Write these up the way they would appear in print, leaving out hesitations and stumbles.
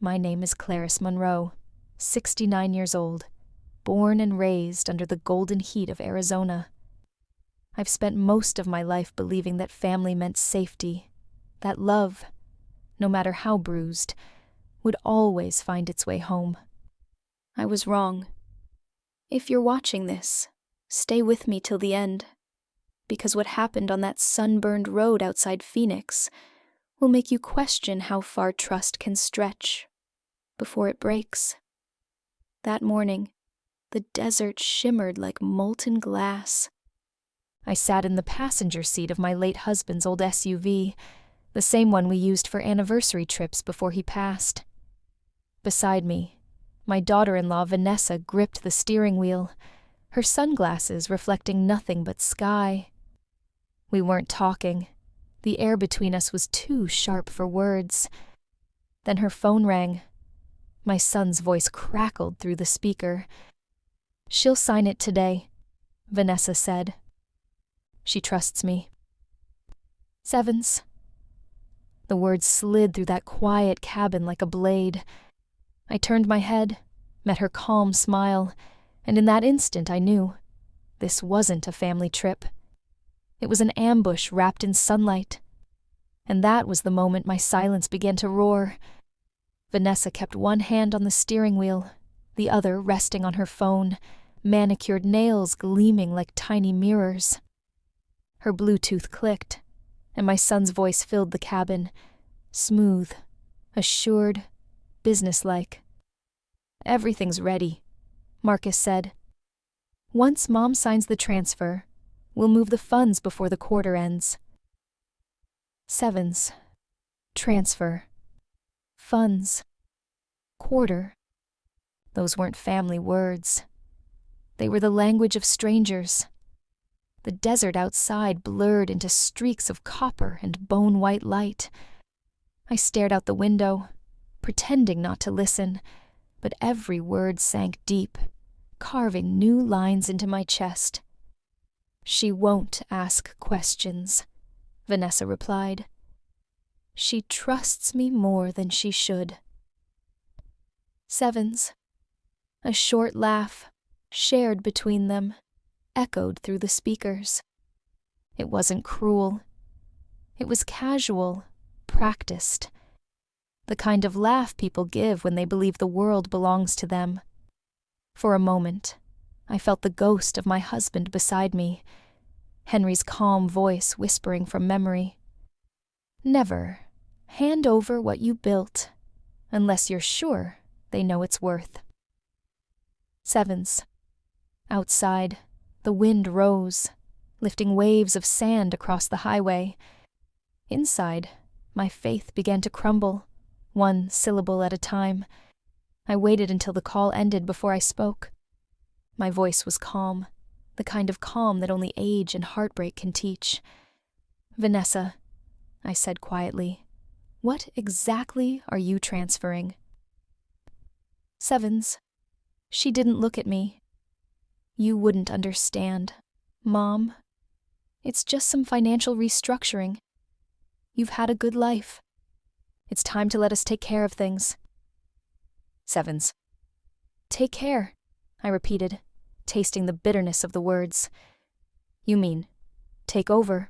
My name is Clarisse Monroe, 69 years old, born and raised under the golden heat of Arizona. I've spent most of my life believing that family meant safety, that love, no matter how bruised, would always find its way home. I was wrong. If you're watching this, stay with me till the end, because what happened on that sunburned road outside Phoenix will make you question how far trust can stretch before it breaks. That morning, the desert shimmered like molten glass. I sat in the passenger seat of my late husband's old SUV, the same one we used for anniversary trips before he passed. Beside me, my daughter-in-law Vanessa gripped the steering wheel, her sunglasses reflecting nothing but sky. We weren't talking. The air between us was too sharp for words. Then her phone rang. My son's voice crackled through the speaker. "She'll sign it today," Vanessa said. "She trusts me." "Sevens." The words slid through that quiet cabin like a blade. I turned my head, met her calm smile, and in that instant I knew this wasn't a family trip. It was an ambush wrapped in sunlight. And that was the moment my silence began to roar. Vanessa kept one hand on the steering wheel, the other resting on her phone, manicured nails gleaming like tiny mirrors. Her Bluetooth clicked, and my son's voice filled the cabin, smooth, assured, businesslike. "Everything's ready," Marcus said. "Once Mom signs the transfer, we'll move the funds before the quarter ends." Sevens. Transfer. Funds. Quarter. Those weren't family words. They were the language of strangers. The desert outside blurred into streaks of copper and bone-white light. I stared out the window, pretending not to listen, but every word sank deep, carving new lines into my chest. "She won't ask questions," Vanessa replied. "She trusts me more than she should." Sevens. A short laugh, shared between them, echoed through the speakers. It wasn't cruel. It was casual, practiced. The kind of laugh people give when they believe the world belongs to them. For a moment, I felt the ghost of my husband beside me, Henry's calm voice whispering from memory. "Never hand over what you built, unless you're sure they know its worth." Sevens. Outside, the wind rose, lifting waves of sand across the highway. Inside, my faith began to crumble, one syllable at a time. I waited until the call ended before I spoke. My voice was calm, the kind of calm that only age and heartbreak can teach. "Vanessa," I said quietly, "what exactly are you transferring?" Sevens. She didn't look at me. "You wouldn't understand, Mom. It's just some financial restructuring. You've had a good life. It's time to let us take care of things." Sevens. "Take care," I repeated, tasting the bitterness of the words. "You mean, take over?"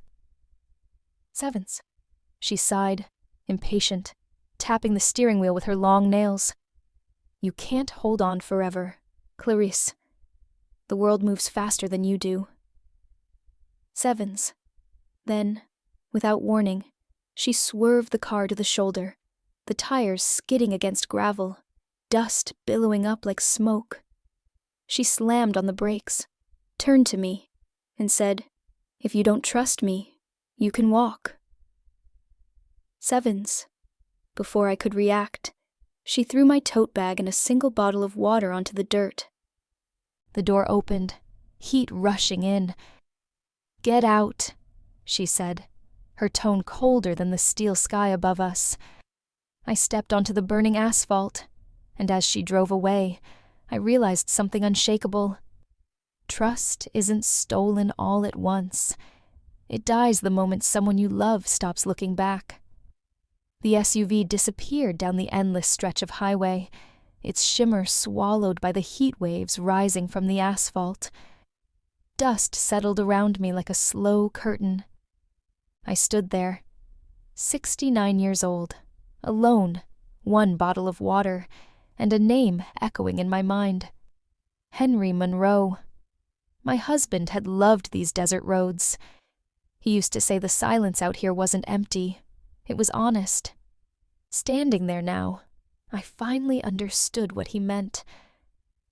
Sevens. She sighed, impatient, tapping the steering wheel with her long nails. "You can't hold on forever, Clarisse. The world moves faster than you do." Sevens. Then, without warning, she swerved the car to the shoulder, the tires skidding against gravel, dust billowing up like smoke. She slammed on the brakes, turned to me, and said, "If you don't trust me, you can walk." Sevens. Before I could react, she threw my tote bag and a single bottle of water onto the dirt. The door opened, heat rushing in. "Get out," she said, her tone colder than the steel sky above us. I stepped onto the burning asphalt, and as she drove away, I realized something unshakable. Trust isn't stolen all at once. It dies the moment someone you love stops looking back. The SUV disappeared down the endless stretch of highway, its shimmer swallowed by the heat waves rising from the asphalt. Dust settled around me like a slow curtain. I stood there, 69 years old, alone, one bottle of water, and a name echoing in my mind. Henry Monroe. My husband had loved these desert roads. He used to say the silence out here wasn't empty. It was honest. Standing there now, I finally understood what he meant.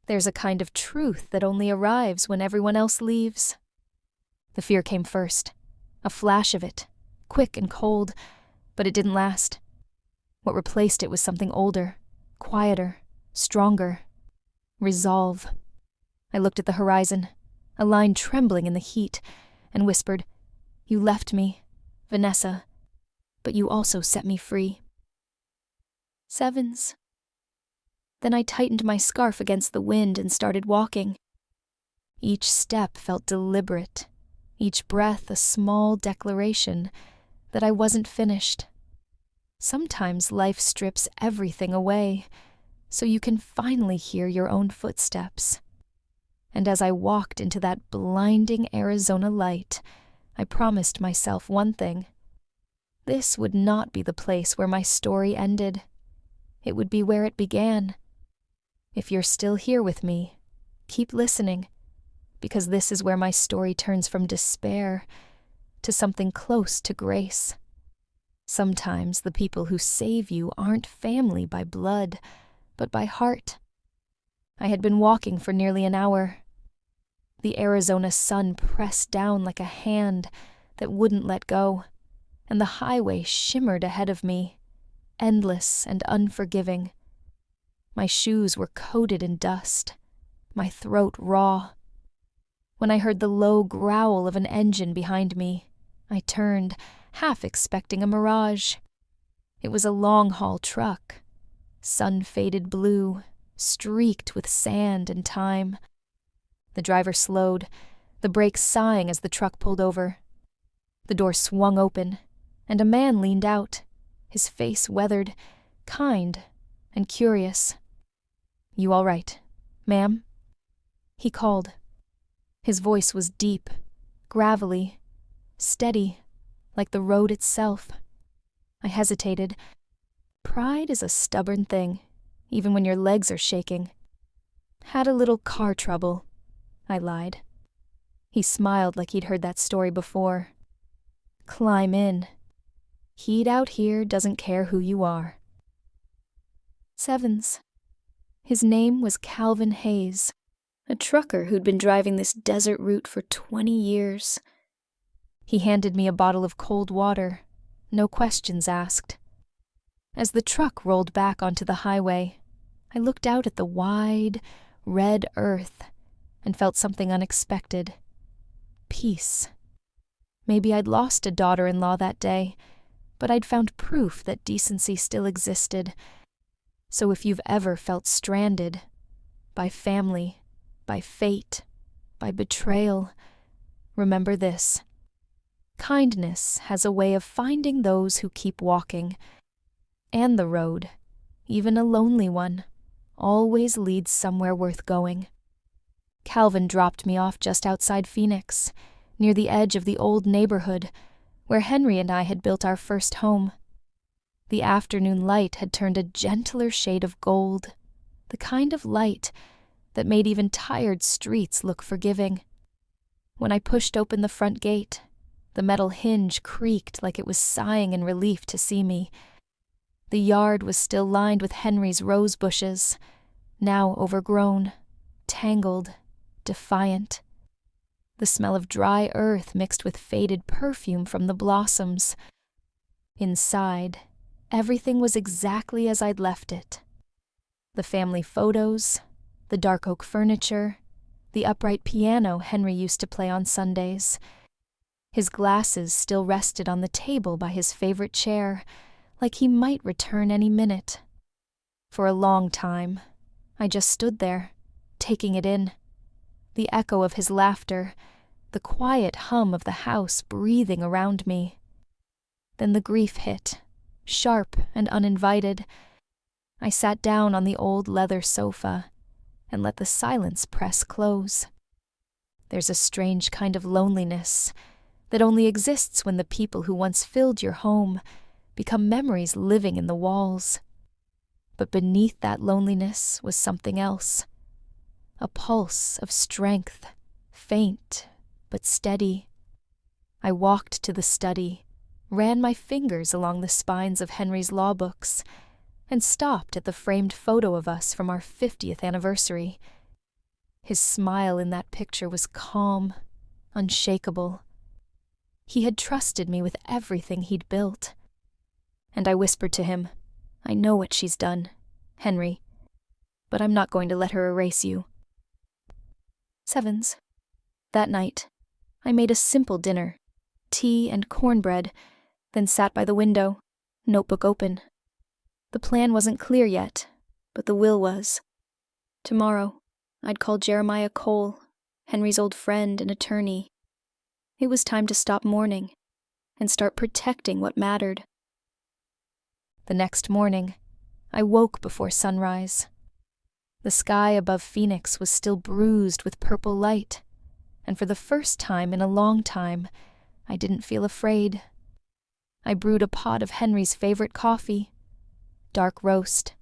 There's a kind of truth that only arrives when everyone else leaves. The fear came first, a flash of it, quick and cold, but it didn't last. What replaced it was something older, quieter, stronger. Resolve. I looked at the horizon, a line trembling in the heat, and whispered, "You left me, Vanessa, but you also set me free." Sevens. Then I tightened my scarf against the wind and started walking. Each step felt deliberate, each breath a small declaration that I wasn't finished. Sometimes life strips everything away, so you can finally hear your own footsteps. And as I walked into that blinding Arizona light, I promised myself one thing. This would not be the place where my story ended. It would be where it began. If you're still here with me, keep listening, because this is where my story turns from despair to something close to grace. Sometimes the people who save you aren't family by blood, but by heart. I had been walking for nearly an hour. The Arizona sun pressed down like a hand that wouldn't let go, and the highway shimmered ahead of me, endless and unforgiving. My shoes were coated in dust, my throat raw. When I heard the low growl of an engine behind me, I turned, half expecting a mirage. It was a long-haul truck, sun-faded blue, streaked with sand and time. The driver slowed, the brakes sighing as the truck pulled over. The door swung open, and a man leaned out, his face weathered, kind and curious. "You all right, ma'am?" he called. His voice was deep, gravelly, steady, like the road itself. I hesitated. Pride is a stubborn thing, even when your legs are shaking. "Had a little car trouble," I lied. He smiled like he'd heard that story before. "Climb in. Heat out here doesn't care who you are." Sevens. His name was Calvin Hayes, a trucker who'd been driving this desert route for 20 years. He handed me a bottle of cold water, no questions asked. As the truck rolled back onto the highway, I looked out at the wide, red earth and felt something unexpected. Peace. Maybe I'd lost a daughter-in-law that day, but I'd found proof that decency still existed. So if you've ever felt stranded, by family, by fate, by betrayal, remember this. Kindness has a way of finding those who keep walking, and the road, even a lonely one, always leads somewhere worth going. Calvin dropped me off just outside Phoenix, near the edge of the old neighborhood, where Henry and I had built our first home. The afternoon light had turned a gentler shade of gold, the kind of light that made even tired streets look forgiving. When I pushed open the front gate, the metal hinge creaked like it was sighing in relief to see me. The yard was still lined with Henry's rose bushes, now overgrown, tangled, defiant. The smell of dry earth mixed with faded perfume from the blossoms. Inside, everything was exactly as I'd left it. The family photos, the dark oak furniture, the upright piano Henry used to play on Sundays. His glasses still rested on the table by his favorite chair, like he might return any minute. For a long time, I just stood there, taking it in. The echo of his laughter, the quiet hum of the house breathing around me. Then the grief hit, sharp and uninvited. I sat down on the old leather sofa and let the silence press close. There's a strange kind of loneliness that only exists when the people who once filled your home become memories living in the walls. But beneath that loneliness was something else, a pulse of strength, faint but steady. I walked to the study, ran my fingers along the spines of Henry's law books, and stopped at the framed photo of us from our 50th anniversary. His smile in that picture was calm, unshakable. He had trusted me with everything he'd built. And I whispered to him, "I know what she's done, Henry, but I'm not going to let her erase you." Sevens. That night, I made a simple dinner, tea and cornbread, then sat by the window, notebook open. The plan wasn't clear yet, but the will was. Tomorrow, I'd call Jeremiah Cole, Henry's old friend and attorney. It was time to stop mourning and start protecting what mattered. The next morning, I woke before sunrise. The sky above Phoenix was still bruised with purple light, and for the first time in a long time, I didn't feel afraid. I brewed a pot of Henry's favorite coffee, dark roast,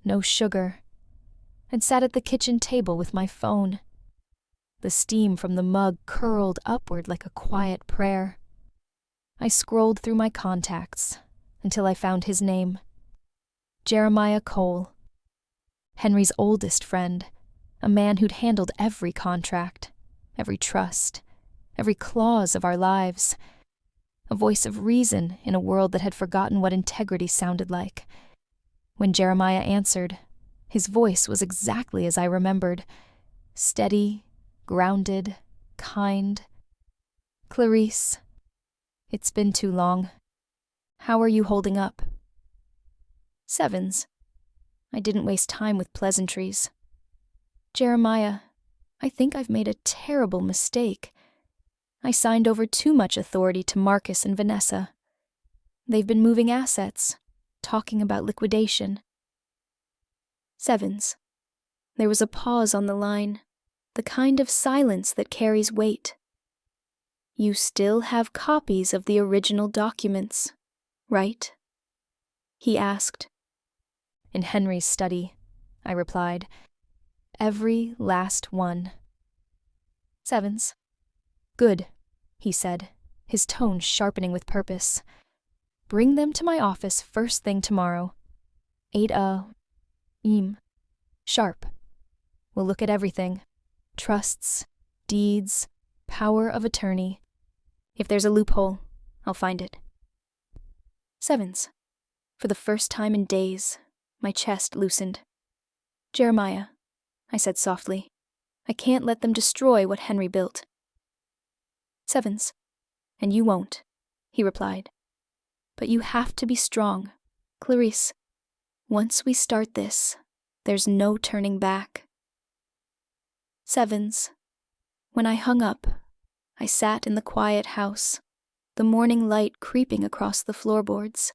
no sugar, and sat at the kitchen table with my phone. The steam from the mug curled upward like a quiet prayer. I scrolled through my contacts until I found his name. Jeremiah Cole. Henry's oldest friend, a man who'd handled every contract, every trust, every clause of our lives. A voice of reason in a world that had forgotten what integrity sounded like. When Jeremiah answered, his voice was exactly as I remembered. Steady, grounded, kind. "Clarisse, it's been too long. How are you holding up?" Sevens. I didn't waste time with pleasantries. "Jeremiah, I think I've made a terrible mistake. I signed over too much authority to Marcus and Vanessa. They've been moving assets, talking about liquidation." Sevens. There was a pause on the line, the kind of silence that carries weight. "You still have copies of the original documents, right?" he asked. "In Henry's study," I replied. "Every last one." Sevens. "Good," he said, his tone sharpening with purpose. "Bring them to my office first thing tomorrow. 8 a.m. sharp. We'll look at everything. Trusts, deeds, power of attorney. If there's a loophole, I'll find it." Sevens. For the first time in days, my chest loosened. "Jeremiah," I said softly, "I can't let them destroy what Henry built." Sevens. "And you won't," he replied. "But you have to be strong. Clarisse, once we start this, there's no turning back." Sevens. When I hung up, I sat in the quiet house, the morning light creeping across the floorboards.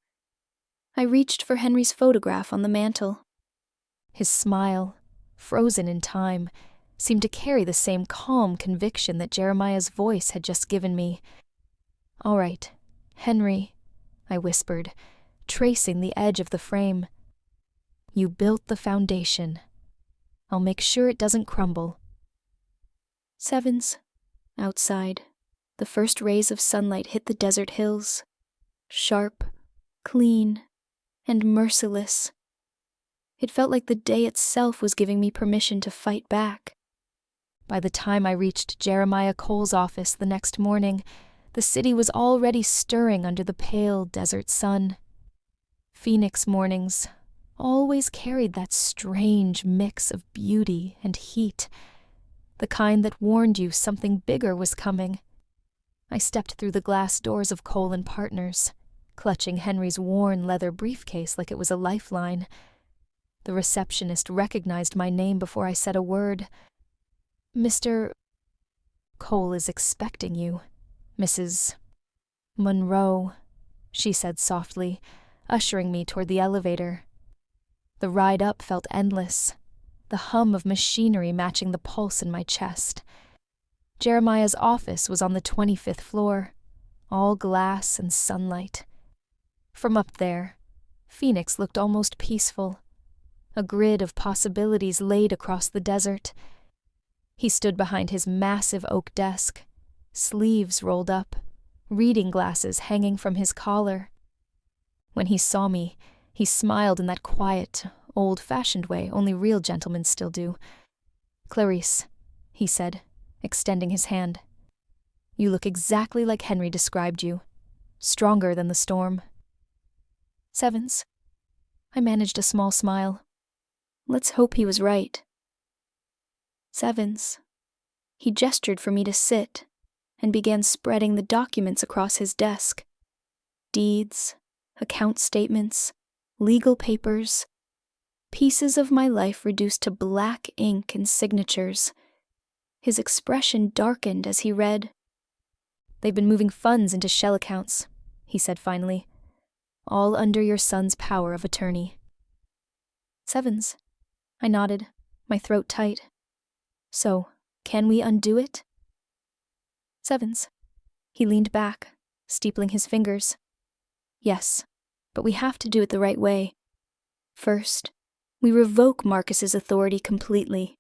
I reached for Henry's photograph on the mantel. His smile, frozen in time, seemed to carry the same calm conviction that Jeremiah's voice had just given me. "All right, Henry," I whispered, tracing the edge of the frame. "You built the foundation. I'll make sure it doesn't crumble." Sevens. Outside, the first rays of sunlight hit the desert hills. Sharp, clean, and merciless. It felt like the day itself was giving me permission to fight back. By the time I reached Jeremiah Cole's office the next morning, the city was already stirring under the pale desert sun. Phoenix mornings always carried that strange mix of beauty and heat, the kind that warned you something bigger was coming. I stepped through the glass doors of Cole and Partners, clutching Henry's worn leather briefcase like it was a lifeline. The receptionist recognized my name before I said a word. "Mr. Cole is expecting you, Mrs. Monroe," she said softly, ushering me toward the elevator. The ride up felt endless, the hum of machinery matching the pulse in my chest. Jeremiah's office was on the 25th floor, all glass and sunlight. From up there, Phoenix looked almost peaceful, a grid of possibilities laid across the desert. He stood behind his massive oak desk, sleeves rolled up, reading glasses hanging from his collar. When he saw me, he smiled in that quiet, old-fashioned way only real gentlemen still do. "Clarisse," he said, extending his hand. "You look exactly like Henry described you, stronger than the storm." "Sevens." I managed a small smile. Let's hope he was right. "Sevens." He gestured for me to sit and began spreading the documents across his desk. Deeds, account statements, legal papers, pieces of my life reduced to black ink and signatures. His expression darkened as he read. "They've been moving funds into shell accounts," he said finally, "all under your son's power of attorney." "Sevens." I nodded, my throat tight. "So, can we undo it?" "Sevens." He leaned back, steepling his fingers. "Yes, but we have to do it the right way. First, we revoke Marcus's authority completely.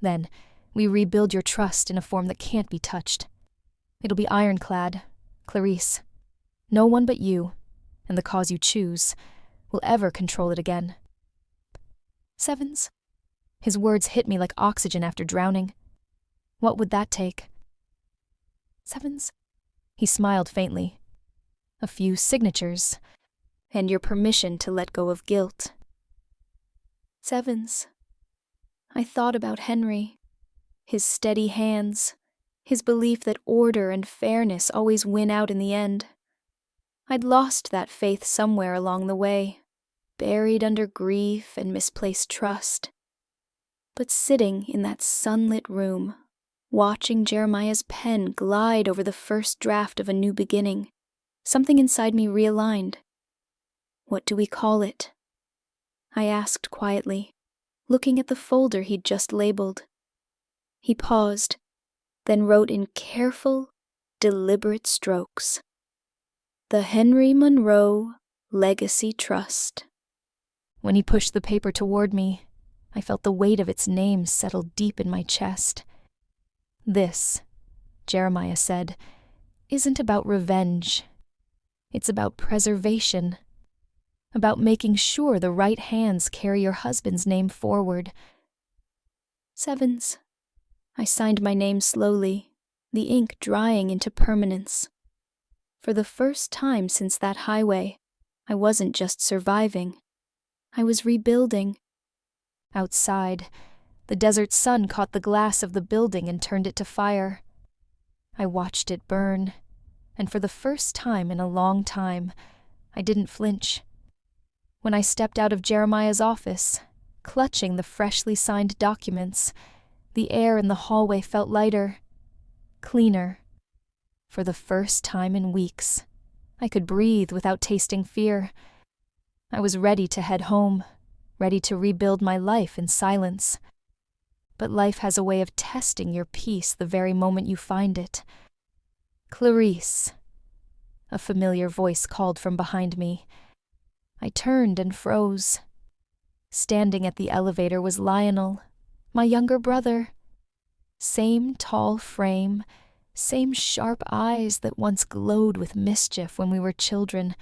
Then, we rebuild your trust in a form that can't be touched. It'll be ironclad, Clarisse. No one but you, and the cause you choose, will ever control it again." "Sevens." His words hit me like oxygen after drowning. "What would that take?" "Sevens." He smiled faintly. "A few signatures, and your permission to let go of guilt." "Sevens." I thought about Henry, his steady hands, his belief that order and fairness always win out in the end. I'd lost that faith somewhere along the way, buried under grief and misplaced trust. But sitting in that sunlit room, watching Jeremiah's pen glide over the first draft of a new beginning, something inside me realigned. "What do we call it?" I asked quietly, looking at the folder he'd just labeled. He paused, then wrote in careful, deliberate strokes, "The Henry Monroe Legacy Trust." When he pushed the paper toward me, I felt the weight of its name settle deep in my chest. "This," Jeremiah said, "isn't about revenge. It's about preservation. About making sure the right hands carry your husband's name forward." "Sevens." I signed my name slowly, the ink drying into permanence. For the first time since that highway, I wasn't just surviving. I was rebuilding. Outside, the desert sun caught the glass of the building and turned it to fire. I watched it burn, and for the first time in a long time, I didn't flinch. When I stepped out of Jeremiah's office, clutching the freshly signed documents, the air in the hallway felt lighter, cleaner. For the first time in weeks, I could breathe without tasting fear. I was ready to head home, ready to rebuild my life in silence. But life has a way of testing your peace the very moment you find it. "Clarisse," a familiar voice called from behind me. I turned and froze. Standing at the elevator was Lionel, my younger brother. Same tall frame, same sharp eyes that once glowed with mischief when we were children,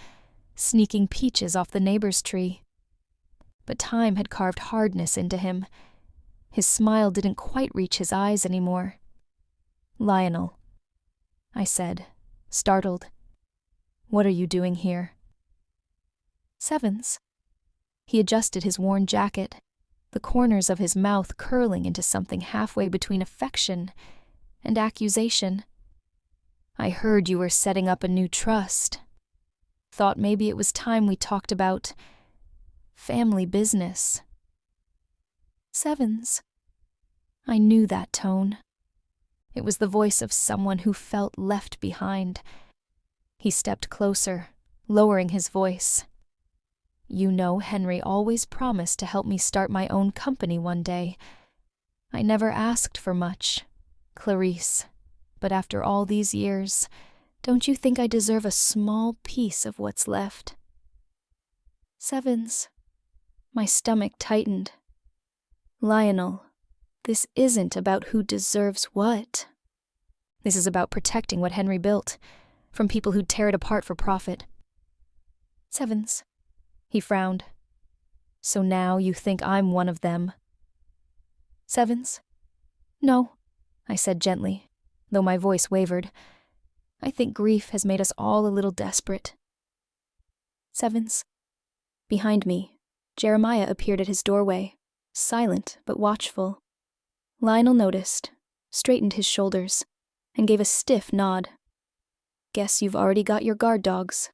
sneaking peaches off the neighbor's tree. But time had carved hardness into him. His smile didn't quite reach his eyes anymore. "Lionel," I said, startled. "What are you doing here?" "Sevens." He adjusted his worn jacket, the corners of his mouth curling into something halfway between affection and accusation. "I heard you were setting up a new trust. Thought maybe it was time we talked about family business." "Sevens." I knew that tone. It was the voice of someone who felt left behind. He stepped closer, lowering his voice. You know Henry always promised to help me start my own company one day. I never asked for much, Clarisse, but after all these years, don't you think I deserve a small piece of what's left? Sevens. My stomach tightened. Lionel, this isn't about who deserves what. This is about protecting what Henry built, from people who'd tear it apart for profit. Sevens. He frowned. So now you think I'm one of them? Sevens. No, I said gently, though my voice wavered. I think grief has made us all a little desperate. Sevens. Behind me, Jeremiah appeared at his doorway, silent but watchful. Lionel noticed, straightened his shoulders, and gave a stiff nod. Guess you've already got your guard dogs.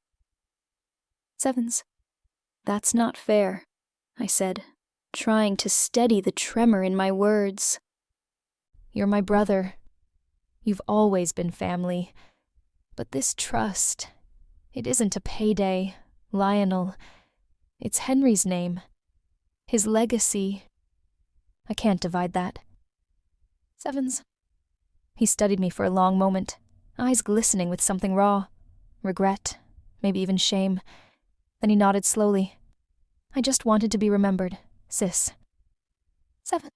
Sevens. That's not fair, I said, trying to steady the tremor in my words. You're my brother. You've always been family. But this trust, it isn't a payday, Lionel. It's Henry's name. His legacy. I can't divide that. Sevens. He studied me for a long moment, eyes glistening with something raw. Regret, maybe even shame. Then he nodded slowly. I just wanted to be remembered, sis. Seven.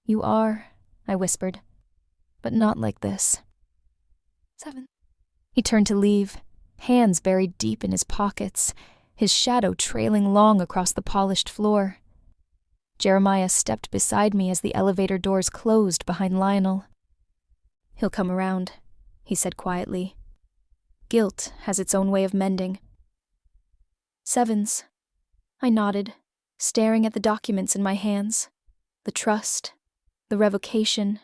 You are, I whispered, but not like this. Seven. He turned to leave, hands buried deep in his pockets, his shadow trailing long across the polished floor. Jeremiah stepped beside me as the elevator doors closed behind Lionel. He'll come around, he said quietly. Guilt has its own way of mending. Sevens. I nodded, staring at the documents in my hands. The trust, the revocation,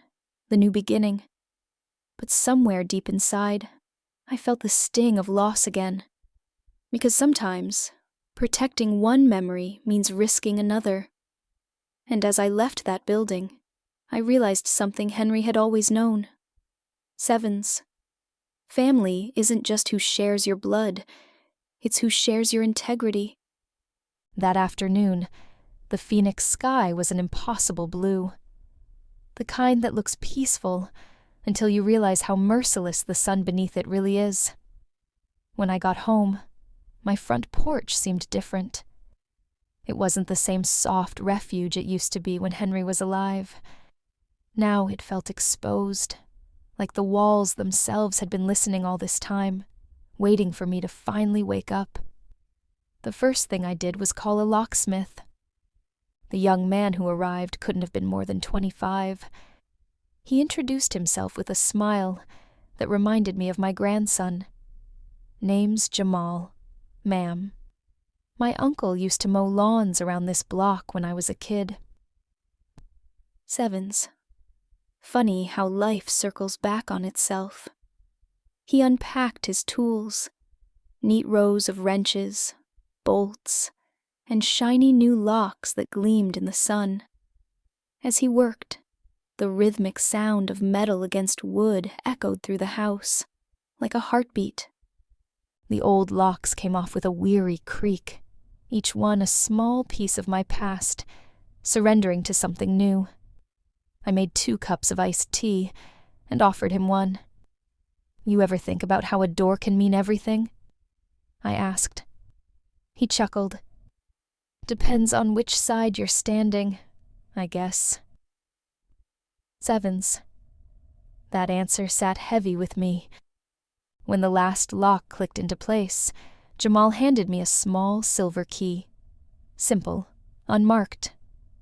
the new beginning. But somewhere deep inside, I felt the sting of loss again. Because sometimes, protecting one memory means risking another. And as I left that building, I realized something Henry had always known. Sevens. Family isn't just who shares your blood, it's who shares your integrity. That afternoon, the Phoenix sky was an impossible blue. The kind that looks peaceful until you realize how merciless the sun beneath it really is. When I got home, my front porch seemed different. It wasn't the same soft refuge it used to be when Henry was alive. Now it felt exposed, like the walls themselves had been listening all this time, waiting for me to finally wake up. The first thing I did was call a locksmith. The young man who arrived couldn't have been more than 25. He introduced himself with a smile that reminded me of my grandson. Name's Jamal, ma'am. My uncle used to mow lawns around this block when I was a kid. Sevens. Funny how life circles back on itself. He unpacked his tools, neat rows of wrenches, bolts, and shiny new locks that gleamed in the sun. As he worked, the rhythmic sound of metal against wood echoed through the house, like a heartbeat. The old locks came off with a weary creak, each one a small piece of my past, surrendering to something new. I made 2 cups of iced tea and offered him one. You ever think about how a door can mean everything? I asked. He chuckled. Depends on which side you're standing, I guess. Sevens. That answer sat heavy with me. When the last lock clicked into place, Jamal handed me a small silver key. Simple, unmarked,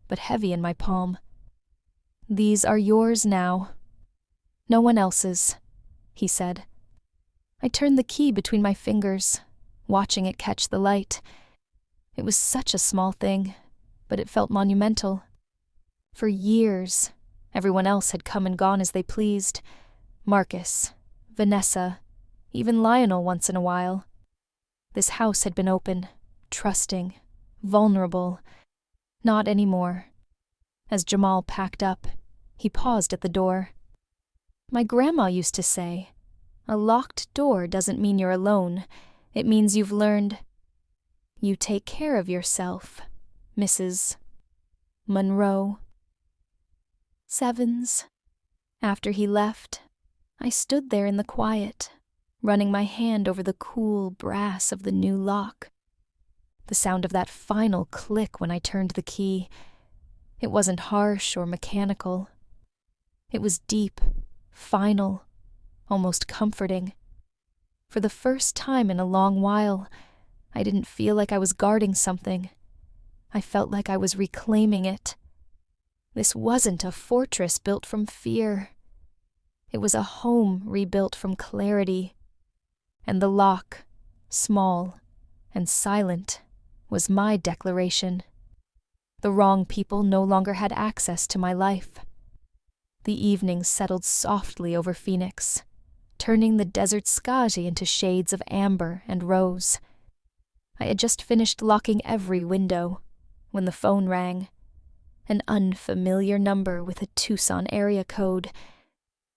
but heavy in my palm. These are yours now. No one else's, he said. I turned the key between my fingers, watching it catch the light. It was such a small thing, but it felt monumental. For years, everyone else had come and gone as they pleased. Marcus, Vanessa, even Lionel once in a while. This house had been open, trusting, vulnerable. Not anymore. As Jamal packed up, he paused at the door. My grandma used to say, A locked door doesn't mean you're alone. It means you've learned. You take care of yourself, Mrs. Monroe. Sevens. After he left, I stood there in the quiet, running my hand over the cool brass of the new lock. The sound of that final click when I turned the key. It wasn't harsh or mechanical. It was deep, final, almost comforting. For the first time in a long while, I didn't feel like I was guarding something. I felt like I was reclaiming it. This wasn't a fortress built from fear. It was a home rebuilt from clarity. And the lock, small and silent, was my declaration. The wrong people no longer had access to my life. The evenings settled softly over Phoenix, turning the desert Skaji into shades of amber and rose. I had just finished locking every window when the phone rang. An unfamiliar number with a Tucson area code.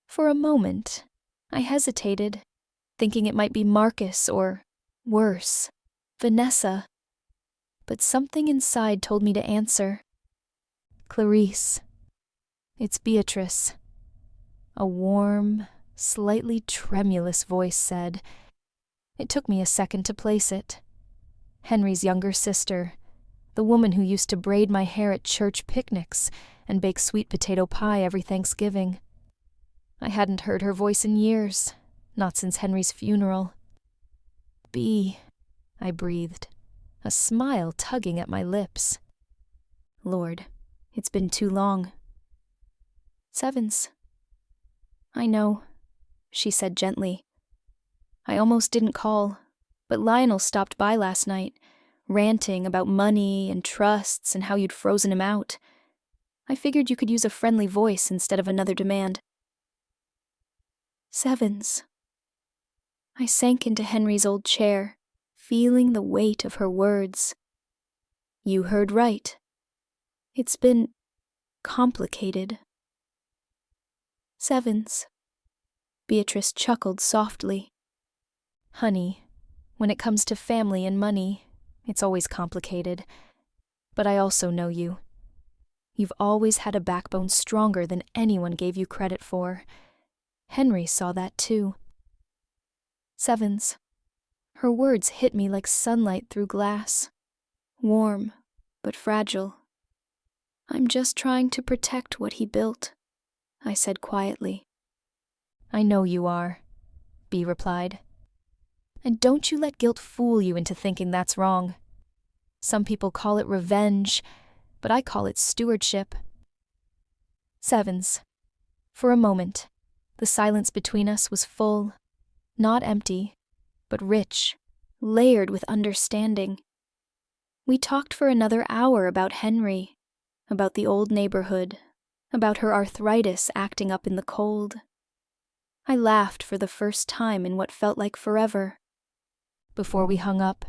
For a moment, I hesitated, thinking it might be Marcus or, worse, Vanessa. But something inside told me to answer. Clarisse. It's Beatrice. A warm, slightly tremulous voice said. It took me a second to place it. Henry's younger sister, the woman who used to braid my hair at church picnics and bake sweet potato pie every Thanksgiving. I hadn't heard her voice in years, not since Henry's funeral. "Bea," I breathed, a smile tugging at my lips. "Lord, it's been too long." "Sevens." "I know," she said gently. "I almost didn't call, but Lionel stopped by last night, ranting about money and trusts and how you'd frozen him out. I figured you could use a friendly voice instead of another demand." "Sevens." I sank into Henry's old chair, feeling the weight of her words. "You heard right. It's been complicated." "Sevens." Beatrice chuckled softly. "Honey, when it comes to family and money, it's always complicated. But I also know you. You've always had a backbone stronger than anyone gave you credit for. Henry saw that too." "Sevens." Her words hit me like sunlight through glass. Warm, but fragile. "I'm just trying to protect what he built," I said quietly. "I know you are," Bea replied. "And don't you let guilt fool you into thinking that's wrong. Some people call it revenge, but I call it stewardship." Sevens. For a moment, the silence between us was full, not empty, but rich, layered with understanding. We talked for another hour about Henry, about the old neighborhood, about her arthritis acting up in the cold. I laughed for the first time in what felt like forever. Before we hung up,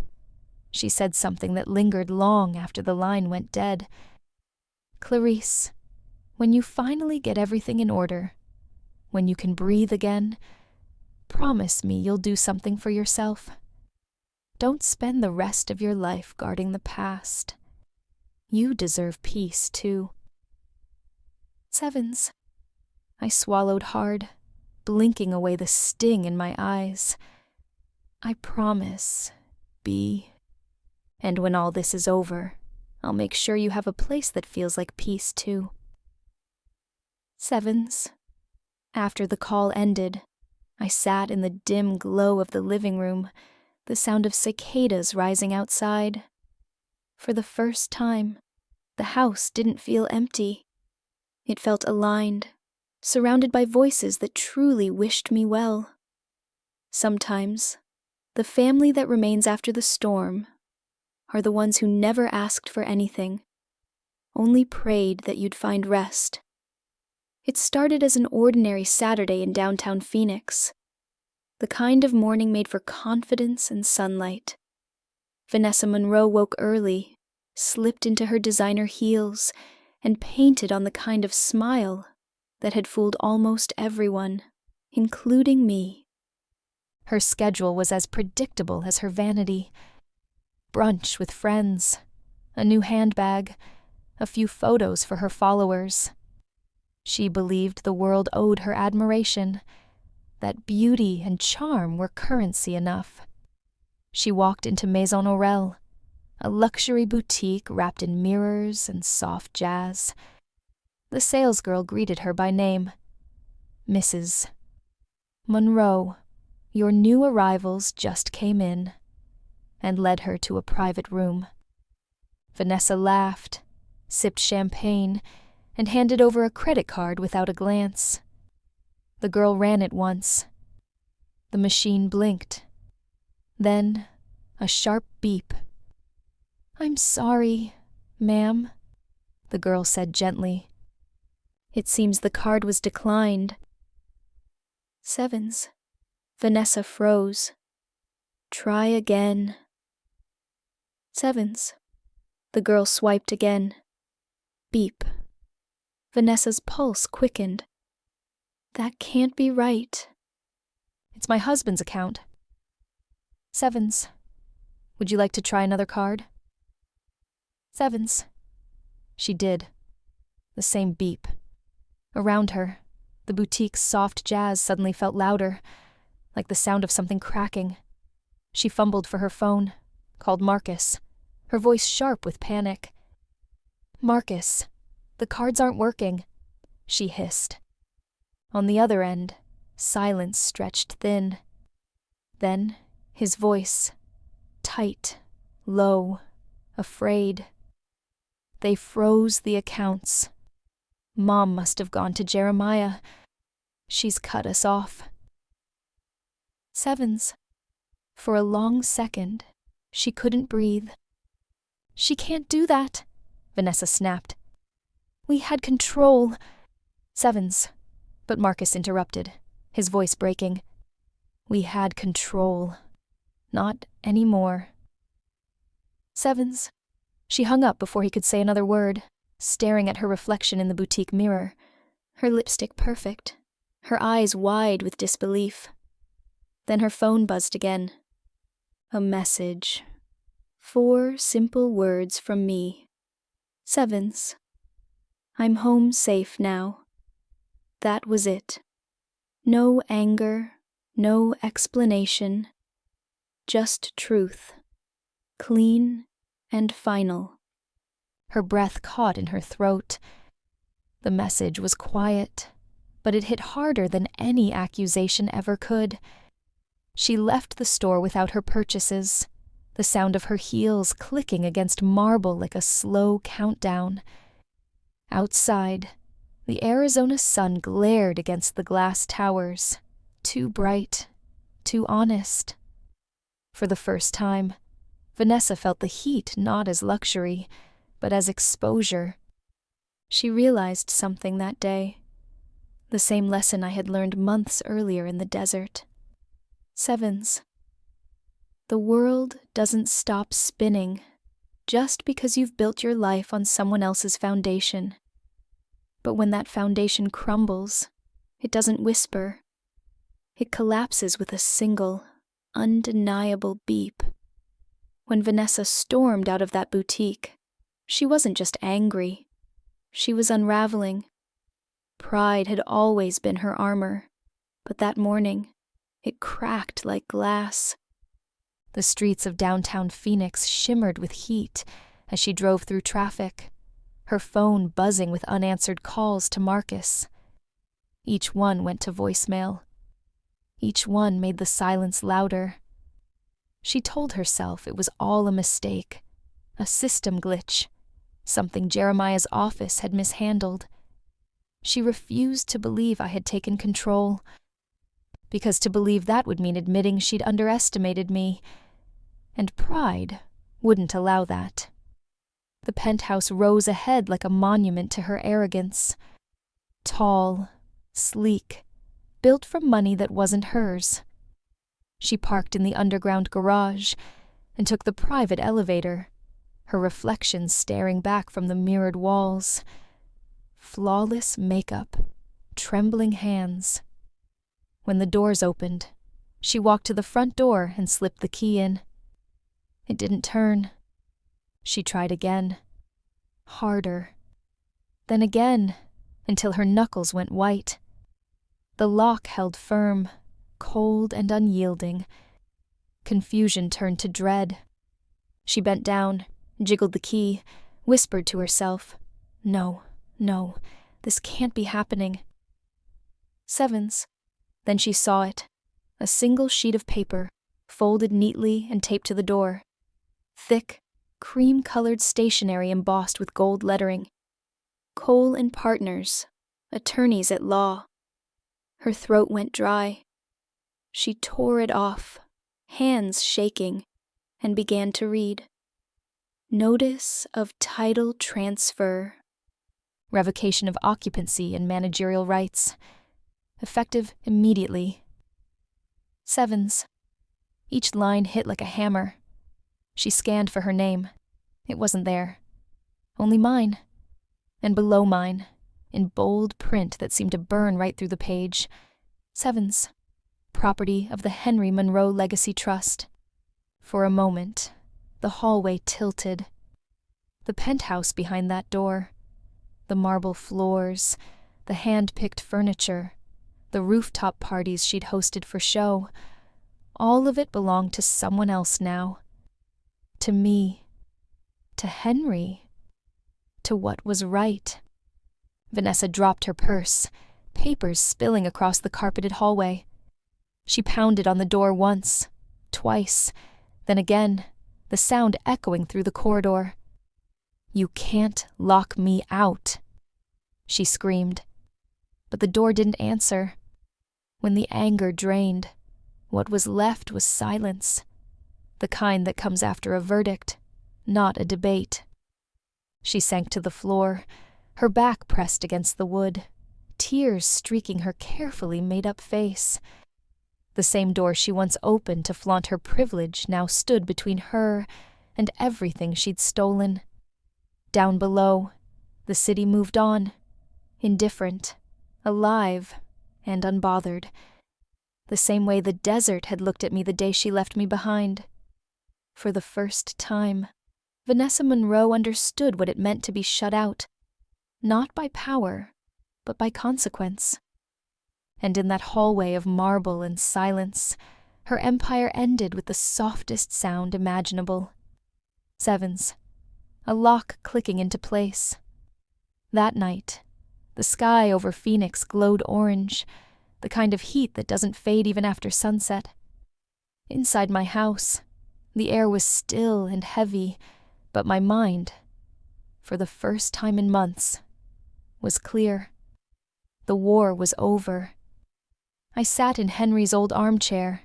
she said something that lingered long after the line went dead. "Clarisse, when you finally get everything in order, when you can breathe again, promise me you'll do something for yourself. Don't spend the rest of your life guarding the past. You deserve peace, too." "Sevens." I swallowed hard, blinking away the sting in my eyes. "I promise, Bea. And when all this is over, I'll make sure you have a place that feels like peace, too." Sevens. After the call ended, I sat in the dim glow of the living room, the sound of cicadas rising outside. For the first time, the house didn't feel empty. It felt aligned, surrounded by voices that truly wished me well. Sometimes, the family that remains after the storm are the ones who never asked for anything, only prayed that you'd find rest. It started as an ordinary Saturday in downtown Phoenix, the kind of morning made for confidence and sunlight. Vanessa Monroe woke early, slipped into her designer heels, and painted on the kind of smile that had fooled almost everyone, including me. Her schedule was as predictable as her vanity. Brunch with friends, a new handbag, a few photos for her followers. She believed the world owed her admiration, that beauty and charm were currency enough. She walked into Maison Aurel, a luxury boutique wrapped in mirrors and soft jazz. The salesgirl greeted her by name. Mrs. Monroe, your new arrivals just came in, and led her to a private room. Vanessa laughed, sipped champagne, and handed over a credit card without a glance. The girl ran it once. The machine blinked. Then, a sharp beep. "I'm sorry, ma'am," the girl said gently. "It seems the card was declined." Sevens. Vanessa froze. "Try again." Sevens. The girl swiped again. Beep. Vanessa's pulse quickened. "That can't be right." "It's my husband's account." Sevens. "Would you like to try another card?" Sevens. She did. The same beep. Around her, the boutique's soft jazz suddenly felt louder, like the sound of something cracking. She fumbled for her phone, called Marcus, her voice sharp with panic. "Marcus, the cards aren't working," she hissed. On the other end, silence stretched thin. Then, his voice, tight, low, afraid. "They froze the accounts. Mom must have gone to Jeremiah. She's cut us off." Sevens. For a long second, she couldn't breathe. "She can't do that," Vanessa snapped. "We had control." Sevens. But Marcus interrupted, his voice breaking. "We had control. Not anymore." Sevens. She hung up before he could say another word, staring at her reflection in the boutique mirror, her lipstick perfect, her eyes wide with disbelief. Then her phone buzzed again. A message. 4 simple words from me. Sevens. "I'm home safe now." That was it. No anger, no explanation. Just truth. Clean and final. Her breath caught in her throat. The message was quiet, but it hit harder than any accusation ever could. She left the store without her purchases, the sound of her heels clicking against marble like a slow countdown. Outside, the Arizona sun glared against the glass towers, too bright, too honest. For the first time, Vanessa felt the heat not as luxury, but as exposure. She realized something that day, the same lesson I had learned months earlier in the desert. Sevens. The world doesn't stop spinning just because you've built your life on someone else's foundation. But when that foundation crumbles, it doesn't whisper. It collapses with a single, undeniable beep. When Vanessa stormed out of that boutique, she wasn't just angry. She was unraveling. Pride had always been her armor, but that morning, it cracked like glass. The streets of downtown Phoenix shimmered with heat as she drove through traffic, her phone buzzing with unanswered calls to Marcus. Each one went to voicemail. Each one made the silence louder. She told herself it was all a mistake, a system glitch, something Jeremiah's office had mishandled. She refused to believe I had taken control, because to believe that would mean admitting she'd underestimated me, and pride wouldn't allow that. The penthouse rose ahead like a monument to her arrogance. Tall, sleek, built from money that wasn't hers. She parked in the underground garage and took the private elevator, her reflection staring back from the mirrored walls. Flawless makeup, trembling hands. When the doors opened, She walked to the front door and slipped the key in. It didn't turn. She tried again. Harder. Then again, until her knuckles went white. The lock held firm, cold and unyielding. Confusion turned to dread. She bent down, jiggled the key, whispered to herself, "No, no, this can't be happening." Sevens. Then she saw it. A single sheet of paper, folded neatly and taped to the door. Thick, cream-colored stationery embossed with gold lettering. Cole and Partners, attorneys at law. Her throat went dry. She tore it off, hands shaking, and began to read. Notice of title transfer. Revocation of occupancy and managerial rights. Effective immediately. Sevens. Each line hit like a hammer. She scanned for her name. It wasn't there. Only mine. And below mine, in bold print that seemed to burn right through the page, Sevens. Property of the Henry Monroe Legacy Trust. For a moment, the hallway tilted. The penthouse behind that door. The marble floors, the hand-picked furniture, the rooftop parties she'd hosted for show. All of it belonged to someone else now. To me. To Henry. To what was right. Vanessa dropped her purse, papers spilling across the carpeted hallway. She pounded on the door once, twice, then again, the sound echoing through the corridor. "You can't lock me out," she screamed. But the door didn't answer. When the anger drained, what was left was silence, the kind that comes after a verdict, not a debate. She sank to the floor, her back pressed against the wood, tears streaking her carefully made-up face. The same door she once opened to flaunt her privilege now stood between her and everything she'd stolen. Down below, the city moved on, indifferent, alive, and unbothered, the same way the desert had looked at me the day she left me behind. For the first time, Vanessa Monroe understood what it meant to be shut out, not by power, but by consequence. And in that hallway of marble and silence, her empire ended with the softest sound imaginable. Sevens. A lock clicking into place. That night, the sky over Phoenix glowed orange, the kind of heat that doesn't fade even after sunset. Inside my house, the air was still and heavy, but my mind, for the first time in months, was clear. The war was over. I sat in Henry's old armchair,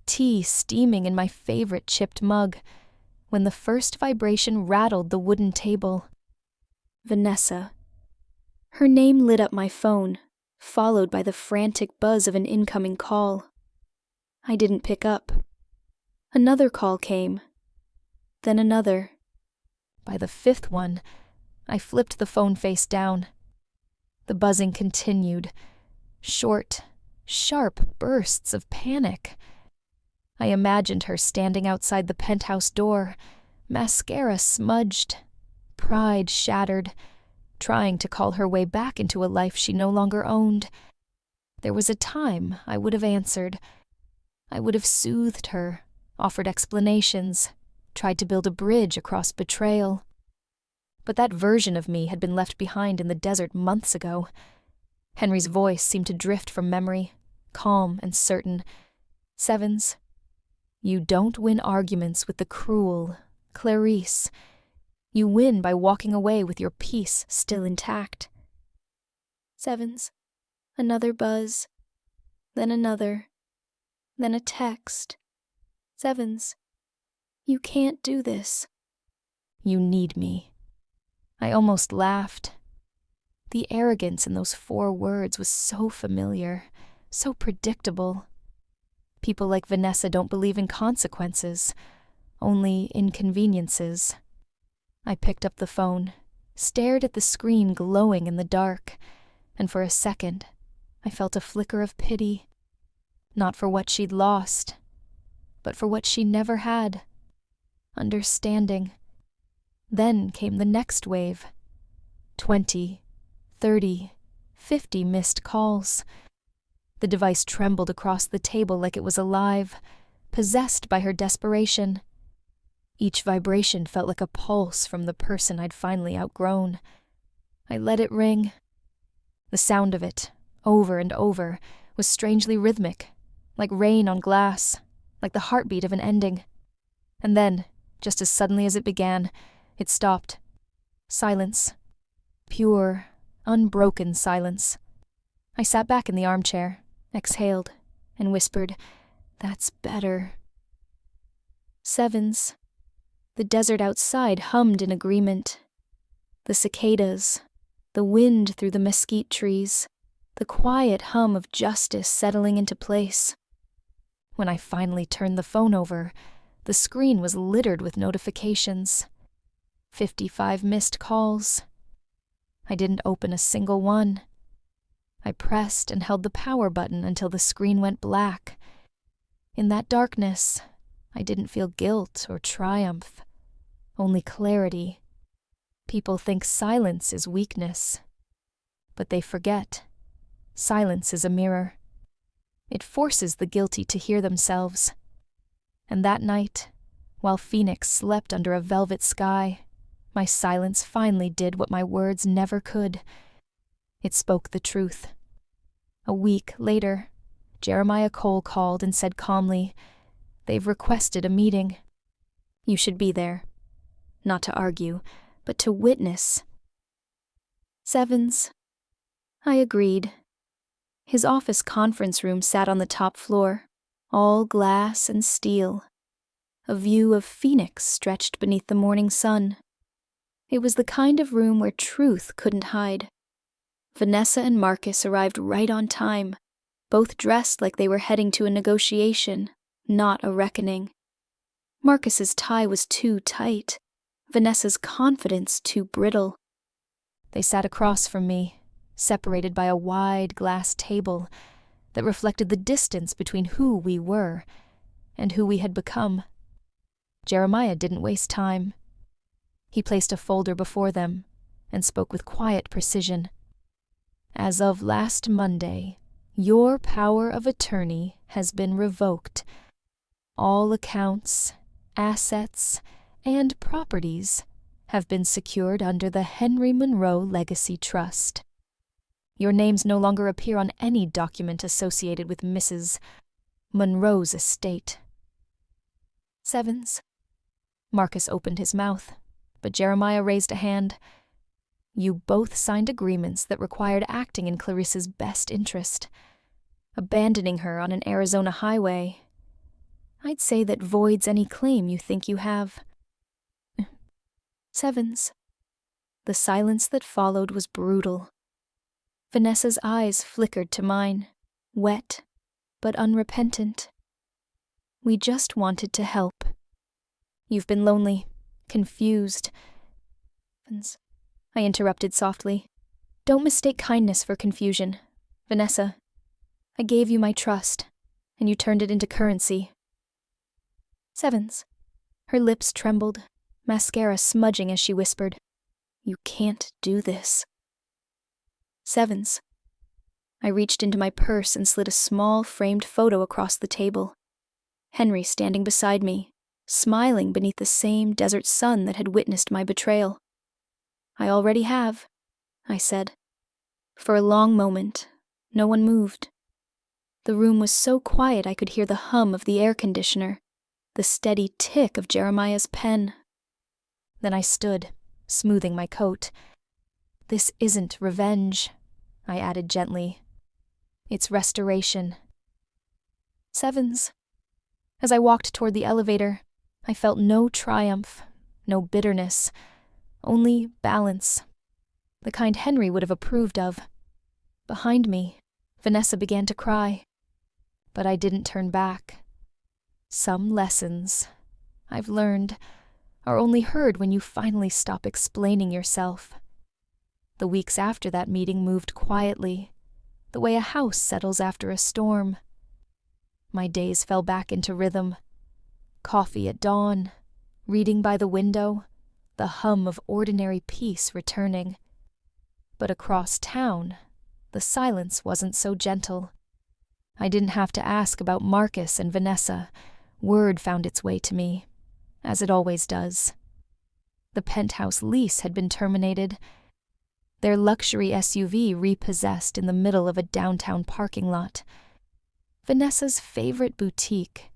tea steaming in my favorite chipped mug, when the first vibration rattled the wooden table. Vanessa. Her name lit up my phone, followed by the frantic buzz of an incoming call. I didn't pick up. Another call came. Then another. By the fifth one, I flipped the phone face down. The buzzing continued. Short, sharp bursts of panic. I imagined her standing outside the penthouse door, mascara smudged, pride shattered, trying to call her way back into a life she no longer owned. There was a time I would have answered. I would have soothed her, offered explanations, tried to build a bridge across betrayal. But that version of me had been left behind in the desert months ago. Henry's voice seemed to drift from memory, calm and certain. Sevens. You don't win arguments with the cruel, Clarisse. You win by walking away with your peace still intact. Sevens. Another buzz. Then another. Then a text. Sevens. You can't do this. You need me. I almost laughed. The arrogance in those 4 words was so familiar, so predictable. People like Vanessa don't believe in consequences, only inconveniences. I picked up the phone, stared at the screen glowing in the dark, and for a second, I felt a flicker of pity. Not for what she'd lost, but for what she never had. Understanding. Then came the next wave. 20, 30, 50 missed calls. The device trembled across the table like it was alive, possessed by her desperation. Each vibration felt like a pulse from the person I'd finally outgrown. I let it ring. The sound of it, over and over, was strangely rhythmic, like rain on glass, like the heartbeat of an ending. And then, just as suddenly as it began, it stopped. Silence. Pure, unbroken silence. I sat back in the armchair, exhaled, and whispered, "That's better." Sevens. The desert outside hummed in agreement. The cicadas, the wind through the mesquite trees, the quiet hum of justice settling into place. When I finally turned the phone over, the screen was littered with notifications. 55 missed calls. I didn't open a single one. I pressed and held the power button until the screen went black. In that darkness, I didn't feel guilt or triumph, only clarity. People think silence is weakness, but they forget. Silence is a mirror. It forces the guilty to hear themselves. And that night, while Phoenix slept under a velvet sky, my silence finally did what my words never could. It spoke the truth. A week later, Jeremiah Cole called and said calmly, "They've requested a meeting. You should be there. Not to argue, but to witness." Sevens. I agreed. His office conference room sat on the top floor, all glass and steel. A view of Phoenix stretched beneath the morning sun. It was the kind of room where truth couldn't hide. Vanessa and Marcus arrived right on time, both dressed like they were heading to a negotiation, not a reckoning. Marcus's tie was too tight, Vanessa's confidence too brittle. They sat across from me, separated by a wide glass table that reflected the distance between who we were and who we had become. Jeremiah didn't waste time. He placed a folder before them and spoke with quiet precision. "As of last Monday, your power of attorney has been revoked. All accounts, assets, and properties have been secured under the Henry Monroe Legacy Trust. Your names no longer appear on any document associated with Mrs. Monroe's estate." Sevens. Marcus opened his mouth, but Jeremiah raised a hand. "You both signed agreements that required acting in Clarisse's best interest. Abandoning her on an Arizona highway, I'd say that voids any claim you think you have." Sevens. The silence that followed was brutal. Vanessa's eyes flickered to mine, wet but unrepentant. "We just wanted to help. You've been lonely, confused." I interrupted softly. "Don't mistake kindness for confusion. Vanessa, I gave you my trust, and you turned it into currency." Sevens. Her lips trembled, mascara smudging as she whispered, "You can't do this." Sevens. I reached into my purse and slid a small framed photo across the table. Henry standing beside me, smiling beneath the same desert sun that had witnessed my betrayal. "I already have," I said. For a long moment, no one moved. The room was so quiet I could hear the hum of the air conditioner, the steady tick of Jeremiah's pen. Then I stood, smoothing my coat. "This isn't revenge," I added gently. "It's restoration." Sevens. As I walked toward the elevator, I felt no triumph, no bitterness, only balance, the kind Henry would have approved of. Behind me, Vanessa began to cry, but I didn't turn back. Some lessons, I've learned, are only heard when you finally stop explaining yourself. The weeks after that meeting moved quietly, the way a house settles after a storm. My days fell back into rhythm. Coffee at dawn, reading by the window, the hum of ordinary peace returning. But across town, the silence wasn't so gentle. I didn't have to ask about Marcus and Vanessa. Word found its way to me, as it always does. The penthouse lease had been terminated, their luxury SUV repossessed in the middle of a downtown parking lot. Vanessa's favorite boutique,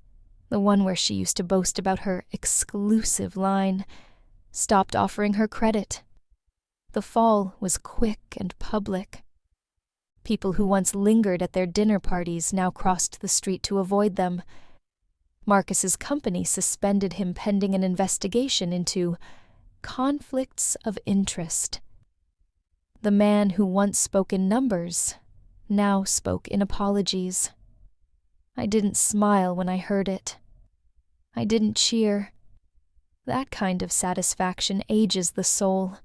the one where she used to boast about her exclusive line, stopped offering her credit. The fall was quick and public. People who once lingered at their dinner parties now crossed the street to avoid them. Marcus's company suspended him pending an investigation into conflicts of interest. The man who once spoke in numbers now spoke in apologies. I didn't smile when I heard it. I didn't cheer. That kind of satisfaction ages the soul.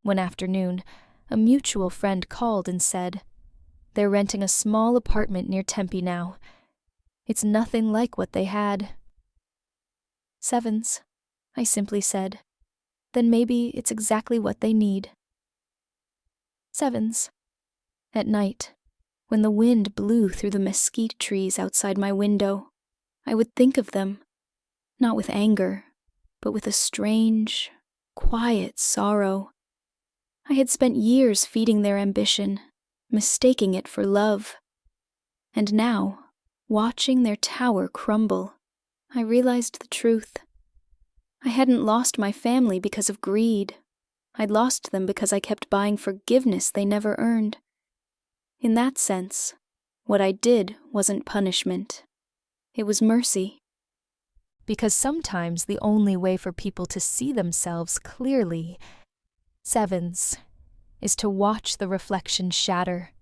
One afternoon, a mutual friend called and said, "They're renting a small apartment near Tempe now. It's nothing like what they had." "Sevens," I simply said. "Then maybe it's exactly what they need." Sevens. At night, when the wind blew through the mesquite trees outside my window, I would think of them, not with anger, but with a strange, quiet sorrow. I had spent years feeding their ambition, mistaking it for love. And now, watching their tower crumble, I realized the truth. I hadn't lost my family because of greed. I'd lost them because I kept buying forgiveness they never earned. In that sense, what I did wasn't punishment. It was mercy. Because sometimes the only way for people to see themselves clearly, sevens, is to watch the reflection shatter.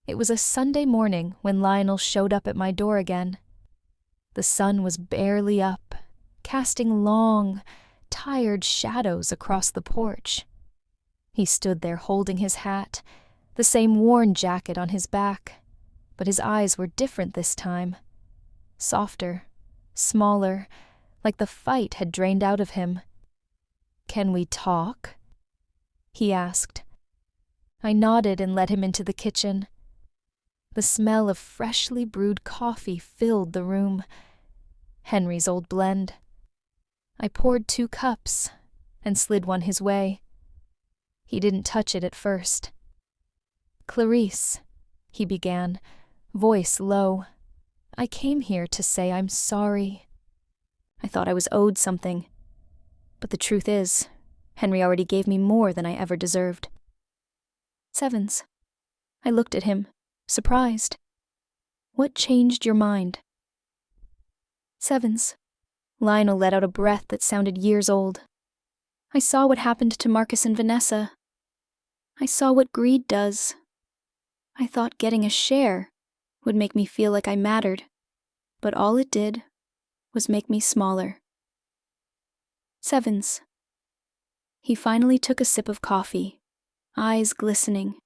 It was a Sunday morning when Lionel showed up at my door again. The sun was barely up, casting long, tired shadows across the porch. He stood there holding his hat, the same worn jacket on his back, but his eyes were different this time. Softer, smaller, like the fight had drained out of him. "Can we talk?" he asked. I nodded and led him into the kitchen. The smell of freshly brewed coffee filled the room. Henry's old blend. I poured 2 cups and slid one his way. He didn't touch it at first. "Clarisse," he began, voice low, "I came here to say I'm sorry." I thought I was owed something. But the truth is, Henry already gave me more than I ever deserved. "Sevens." I looked at him, surprised. "What changed your mind?" "Sevens." Lionel let out a breath that sounded years old. "I saw what happened to Marcus and Vanessa. I saw what greed does. I thought getting a share would make me feel like I mattered, but all it did was make me smaller." Sevens. He finally took a sip of coffee, eyes glistening.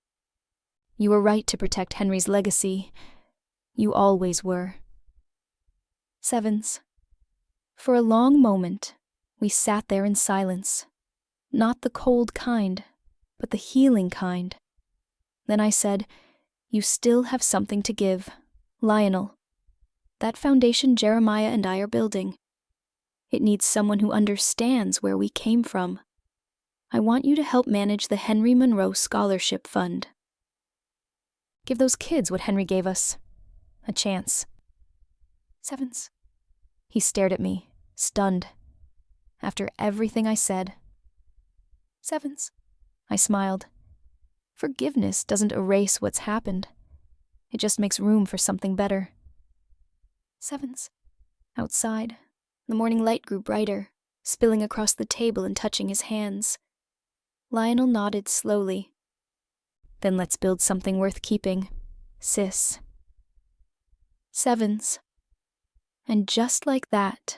"You were right to protect Henry's legacy. You always were." Sevens. For a long moment, we sat there in silence. Not the cold kind, but the healing kind. Then I said, "You still have something to give. Lionel. That foundation Jeremiah and I are building. It needs someone who understands where we came from. I want you to help manage the Henry Monroe Scholarship Fund. Give those kids what Henry gave us. A chance." Sevens. He stared at me, stunned. After everything I said. Sevens. I smiled. Forgiveness doesn't erase what's happened. It just makes room for something better. Sevens. Outside, the morning light grew brighter, spilling across the table and touching his hands. Lionel nodded slowly. "Then let's build something worth keeping, sis." Sevens. And just like that,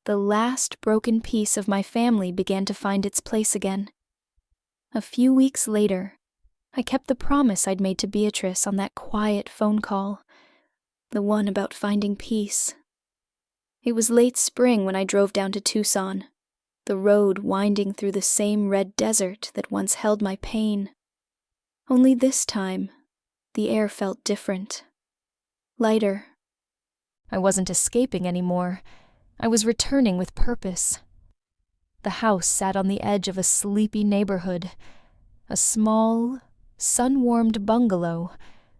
the last broken piece of my family began to find its place again. A few weeks later, I kept the promise I'd made to Beatrice on that quiet phone call. the one about finding peace. It was late spring when I drove down to Tucson, the road winding through the same red desert that once held my pain. Only this time, the air felt different, lighter. I wasn't escaping anymore. I was returning with purpose. The house sat on the edge of a sleepy neighborhood, a small, sun-warmed bungalow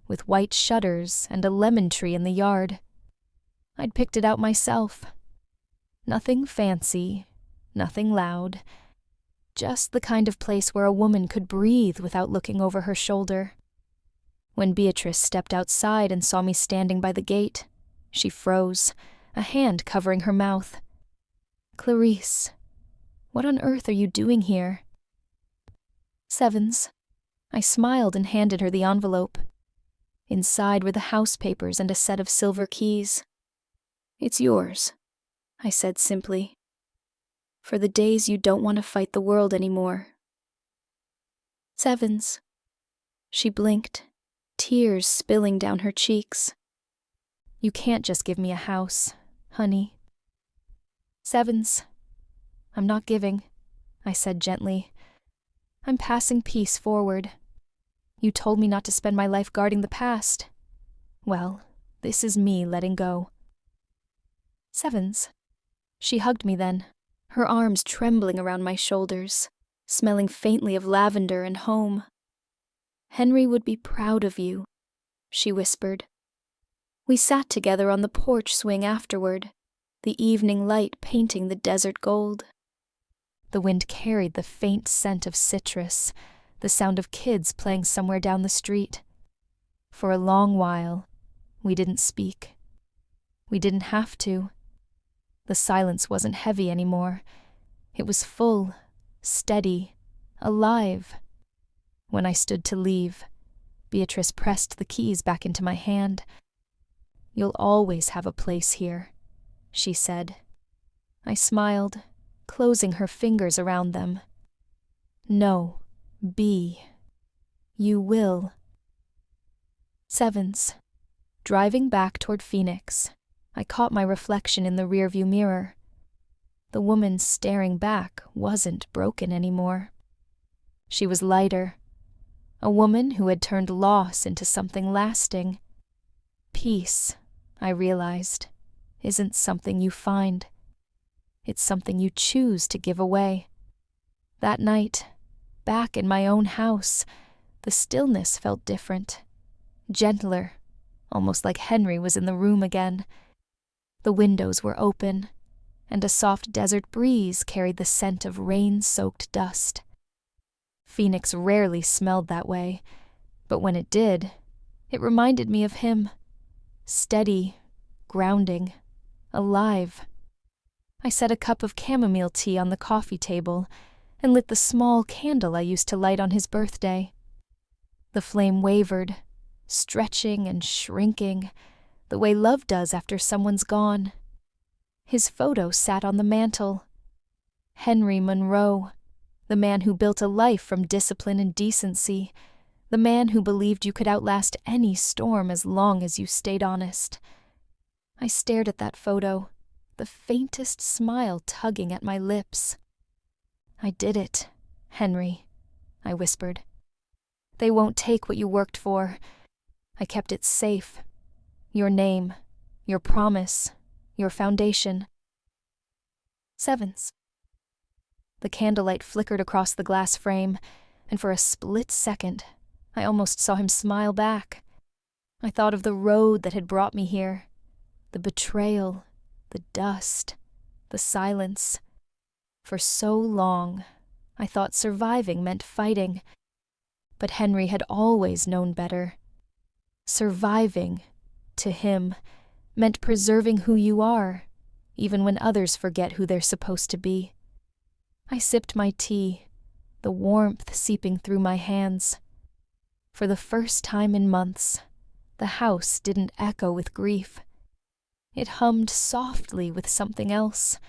with white shutters and a lemon tree in the yard. I'd picked it out myself. Nothing fancy, nothing loud, just the kind of place where a woman could breathe without looking over her shoulder. When Beatrice stepped outside and saw me standing by the gate, she froze, a hand covering her mouth. "Clarisse, what on earth are you doing here?" "Sevens." I smiled and handed her the envelope. Inside were the house papers and a set of silver keys. "It's yours," I said simply. "For the days you don't want to fight the world anymore." "Sevens." She blinked, tears spilling down her cheeks. "You can't just give me a house, honey." "Sevens." "I'm not giving," I said gently. "I'm passing peace forward. You told me not to spend my life guarding the past. Well, this is me letting go." "Sevens." She hugged me then, her arms trembling around my shoulders, smelling faintly of lavender and home. "Henry would be proud of you," she whispered. We sat together on the porch swing afterward, the evening light painting the desert gold. The wind carried the faint scent of citrus, the sound of kids playing somewhere down the street. For a long while, we didn't speak. We didn't have to. The silence wasn't heavy anymore. It was full, steady, alive. When I stood to leave, Beatrice pressed the keys back into my hand. "You'll always have a place here," she said. I smiled, closing her fingers around them. "No, be. You will." Sevens. Driving back toward Phoenix, I caught my reflection in the rearview mirror. The woman staring back wasn't broken anymore. She was lighter. A woman who had turned loss into something lasting. Peace, I realized, isn't something you find. It's something you choose to give away. That night, back in my own house, the stillness felt different, gentler, almost like Henry was in the room again. The windows were open, and a soft desert breeze carried the scent of rain-soaked dust. Phoenix rarely smelled that way, but when it did, it reminded me of him. Steady, grounding, alive. I set a cup of chamomile tea on the coffee table and lit the small candle I used to light on his birthday. The flame wavered, stretching and shrinking, the way love does after someone's gone. His photo sat on the mantel. Henry Monroe, the man who built a life from discipline and decency, the man who believed you could outlast any storm as long as you stayed honest. I stared at that photo, the faintest smile tugging at my lips. "I did it, Henry," I whispered. "They won't take what you worked for. I kept it safe. Your name, your promise, your foundation." Sevens. The candlelight flickered across the glass frame, and for a split second, I almost saw him smile back. I thought of the road that had brought me here, the betrayal, the dust, the silence. For so long, I thought surviving meant fighting, but Henry had always known better. Surviving, to him, meant preserving who you are, even when others forget who they're supposed to be. I sipped my tea, the warmth seeping through my hands. For the first time in months, the house didn't echo with grief. It hummed softly with something else.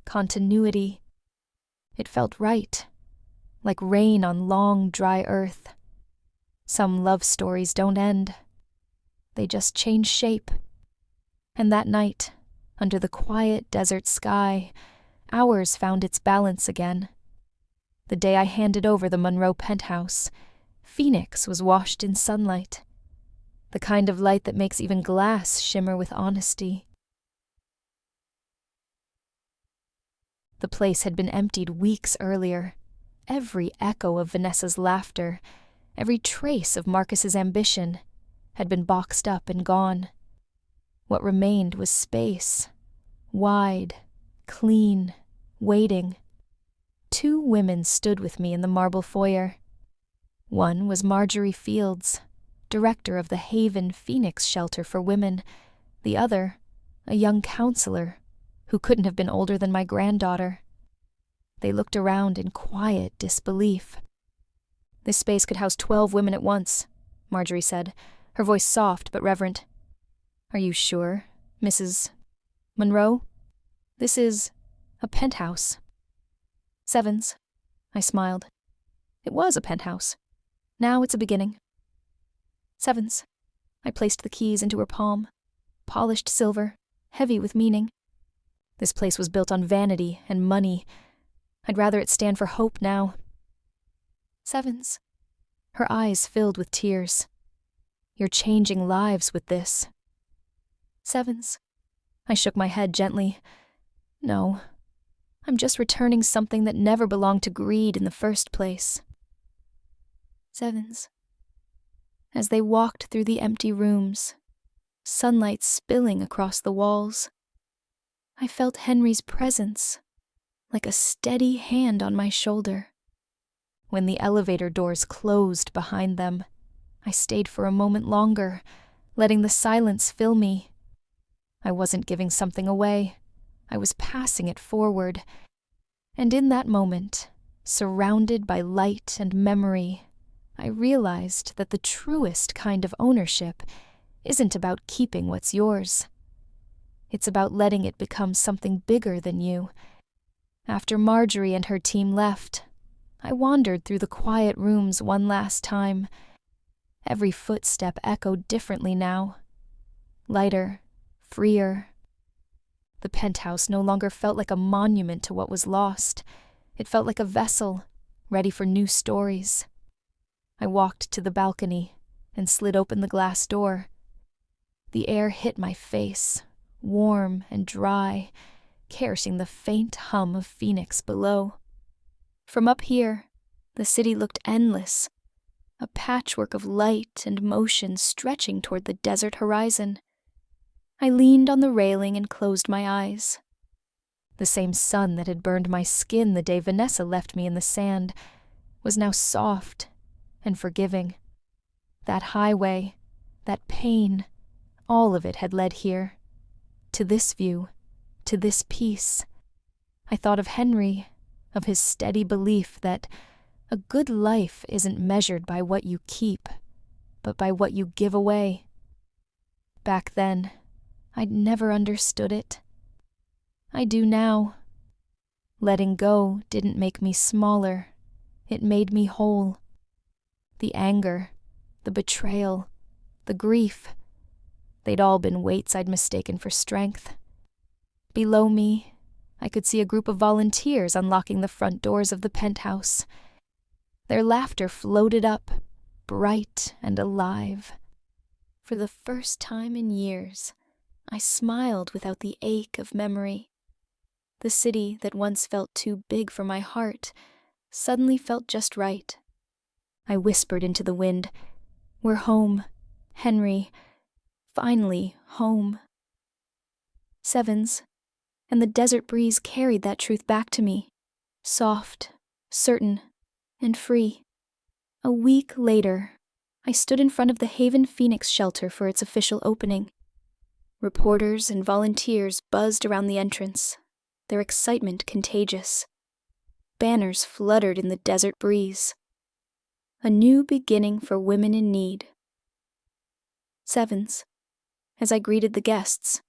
Continuity. It felt right, like rain on long, dry earth. Some love stories don't end. They just change shape, And that night, under the quiet desert sky, ours found its balance again. The day I handed over the Monroe penthouse, Phoenix was washed in sunlight, the kind of light that makes even glass shimmer with honesty. The place had been emptied weeks earlier. Every echo of Vanessa's laughter, every trace of Marcus's ambition, had been boxed up and gone. What remained was space, wide, clean, waiting. 2 women stood with me in the marble foyer. One was Marjorie Fields, director of the Haven Phoenix Shelter for Women. The other, a young counselor who couldn't have been older than my granddaughter. They looked around in quiet disbelief. "This space could house 12 women at once," Marjorie said, her voice soft but reverent. "Are you sure, Mrs. Monroe? This is a penthouse." "Sevens," I smiled. "It was a penthouse. Now it's a beginning." "Sevens." I placed the keys into her palm. Polished silver, heavy with meaning. This place was built on vanity and money. I'd rather it stand for hope now. "Sevens." Her eyes filled with tears. "You're changing lives with this." "Sevens." I shook my head gently. "No, I'm just returning something that never belonged to greed in the first place." "Sevens." As they walked through the empty rooms, sunlight spilling across the walls, I felt Henry's presence, like a steady hand on my shoulder. When the elevator doors closed behind them, I stayed for a moment longer, letting the silence fill me. I wasn't giving something away. I was passing it forward. And in that moment, surrounded by light and memory, I realized that the truest kind of ownership isn't about keeping what's yours. It's about letting it become something bigger than you. After Marjorie and her team left, I wandered through the quiet rooms one last time. Every footstep echoed differently now. Lighter, freer. The penthouse no longer felt like a monument to what was lost. It felt like a vessel, ready for new stories. I walked to the balcony and slid open the glass door. The air hit my face, warm and dry, caressing the faint hum of Phoenix below. From up here, the city looked endless, a patchwork of light and motion stretching toward the desert horizon. I leaned on the railing and closed my eyes. The same sun that had burned my skin the day Vanessa left me in the sand was now soft and forgiving. That highway, that pain, all of it had led here. To this view, to this peace. I thought of Henry, of his steady belief that a good life isn't measured by what you keep, but by what you give away. Back then, I'd never understood it. I do now. Letting go didn't make me smaller. It made me whole. The anger, the betrayal, the grief, they'd all been weights I'd mistaken for strength. Below me, I could see a group of volunteers unlocking the front doors of the penthouse. Their laughter floated up, bright and alive. For the first time in years, I smiled without the ache of memory. The city that once felt too big for my heart suddenly felt just right. I whispered into the wind, "We're home, Henry. Finally home." Sevens, and the desert breeze carried that truth back to me, soft, certain, and free. A week later, I stood in front of the Haven Phoenix Shelter for its official opening. Reporters and volunteers buzzed around the entrance, their excitement contagious. Banners fluttered in the desert breeze. A new beginning for women in need. Sevens. As I greeted the guests,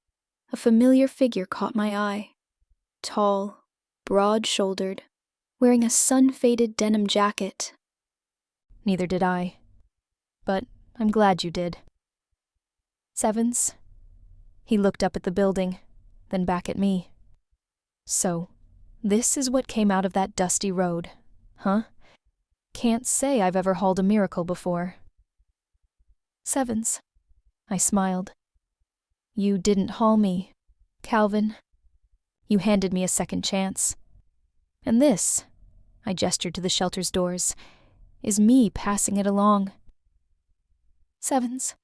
a familiar figure caught my eye. Tall, broad-shouldered, wearing a sun-faded denim jacket. Neither did I. But I'm glad you did. Sevens. He looked up at the building, then back at me. So, this is what came out of that dusty road, huh? Can't say I've ever hauled a miracle before. Sevens. I smiled. You didn't haul me, Calvin. You handed me a second chance. And this, I gestured to the shelter's doors, is me passing it along. Sevens.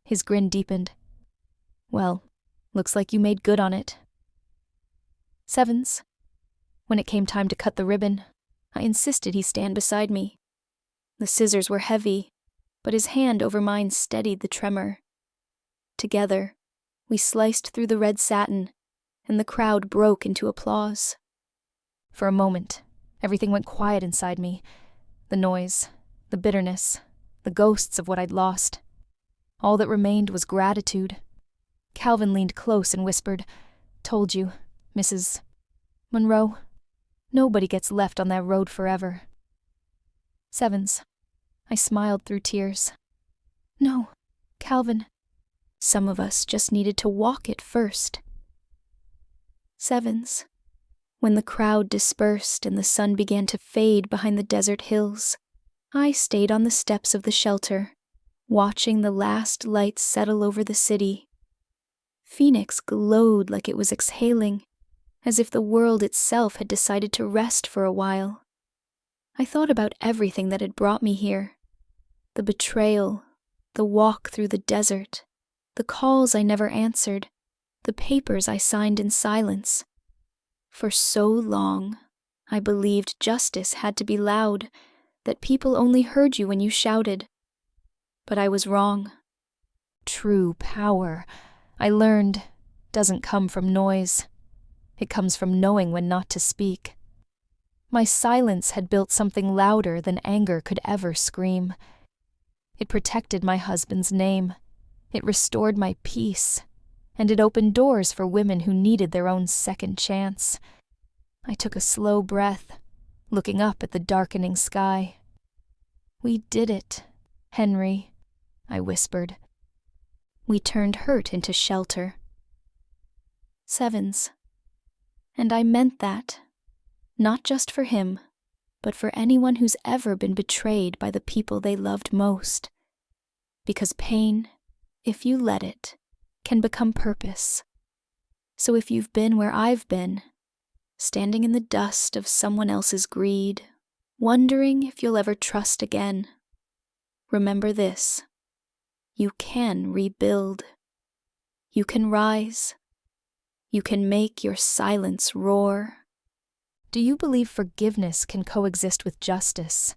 His grin deepened. Well, looks like you made good on it. Sevens. When it came time to cut the ribbon, I insisted he stand beside me. The scissors were heavy, but his hand over mine steadied the tremor. Together, we sliced through the red satin, and the crowd broke into applause. For a moment, everything went quiet inside me. The noise, the bitterness, the ghosts of what I'd lost. All that remained was gratitude. Calvin leaned close and whispered, "Told you, Mrs. Monroe, nobody gets left on that road forever." Sevens. I smiled through tears. No, Calvin. Some of us just needed to walk it first. Sevens. When the crowd dispersed and the sun began to fade behind the desert hills, I stayed on the steps of the shelter, watching the last lights settle over the city. Phoenix glowed like it was exhaling, as if the world itself had decided to rest for a while. I thought about everything that had brought me here. The betrayal, the walk through the desert, the calls I never answered, the papers I signed in silence. For so long, I believed justice had to be loud, that people only heard you when you shouted. But I was wrong. True power, I learned, doesn't come from noise. It comes from knowing when not to speak. My silence had built something louder than anger could ever scream. It protected my husband's name. It restored my peace. And it opened doors for women who needed their own second chance. I took a slow breath, looking up at the darkening sky. We did it, Henry, I whispered. We turned hurt into shelter. Sevens. And I meant that, not just for him, but for anyone who's ever been betrayed by the people they loved most. Because pain, if you let it, can become purpose. So if you've been where I've been, standing in the dust of someone else's greed, wondering if you'll ever trust again, remember this: you can rebuild. You can rise. You can make your silence roar. Do you believe forgiveness can coexist with justice?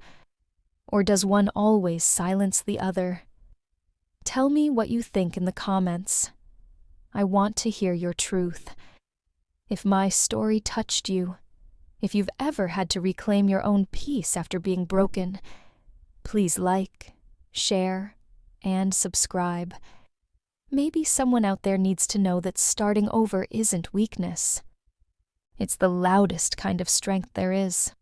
Or does one always silence the other? Tell me what you think in the comments. I want to hear your truth. If my story touched you, if you've ever had to reclaim your own peace after being broken, please like, share, and subscribe. Maybe someone out there needs to know that starting over isn't weakness. It's the loudest kind of strength there is.